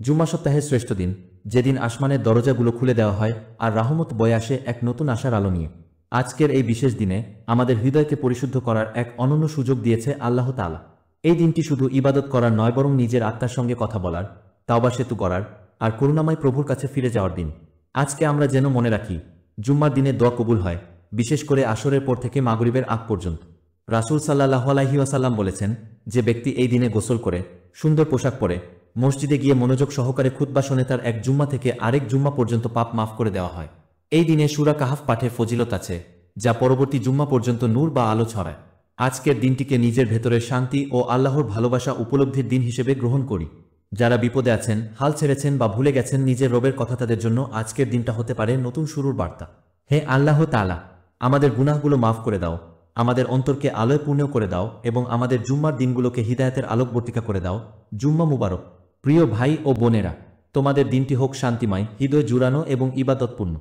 জুম্মা সপ্তাহের শ্রেষ্ঠ দিন, যেদিন আসমানের দরজাগুলো খুলে দেওয়া হয় আর রাহমত বয়ে আসে এক নতুন আশার আলো নিয়ে। আজকের এই বিশেষ দিনে আমাদের হৃদয়কে পরিশুদ্ধ করার এক অনন্য সুযোগ দিয়েছে আল্লাহ তাআলা। এই দিনটি শুধু ইবাদত করার নয়, বরং নিজের আত্মার সঙ্গে কথা বলার, তাওবা সেতু করার আর করুণাময় প্রভুর কাছে ফিরে যাওয়ার দিন। আজকে আমরা যেন মনে রাখি, জুম্মার দিনে দোয়া কবুল হয়, বিশেষ করে আসরের পর থেকে মাগরিবের আগ পর্যন্ত। রাসূল সাল্লাল্লাহু আলাইহি ওয়াসাল্লাম বলেছেন, যে ব্যক্তি এই দিনে গোসল করে, সুন্দর পোশাক পরে মসজিদে গিয়ে মনোযোগ সহকারে খুতবা শোনে, তার এক জুম্মা থেকে আরেক জুম্মা পর্যন্ত পাপ মাফ করে দেওয়া হয়। এই দিনে সূরা কাহাফ পাঠের ফজিলত আছে, যা পরবর্তী জুম্মা পর্যন্ত নূর বা আলো ছড়ায়। আজকের দিনটিকে নিজের ভেতরের শান্তি ও আল্লাহর ভালোবাসা উপলব্ধির দিন হিসেবে গ্রহণ করি। যারা বিপদে আছেন, হাল ছেড়েছেন বা ভুলে গেছেন নিজের রবের কথা, তাদের জন্য আজকের দিনটা হতে পারে নতুন শুরুর বার্তা। হে আল্লাহ তাআলা, আমাদের গুনাহগুলো মাফ করে দাও, আমাদের অন্তরকে আলোয় পূর্ণ করে দাও এবং আমাদের জুম্মার দিনগুলোকে হিদায়াতের আলোকবর্তিকা করে দাও। জুম্মা মুবারক। প্রিয় ভাই ও বোনেরা, তোমাদের দিনটি হোক শান্তিময়, হৃদয় জুড়ানো এবং ইবাদতপূর্ণ।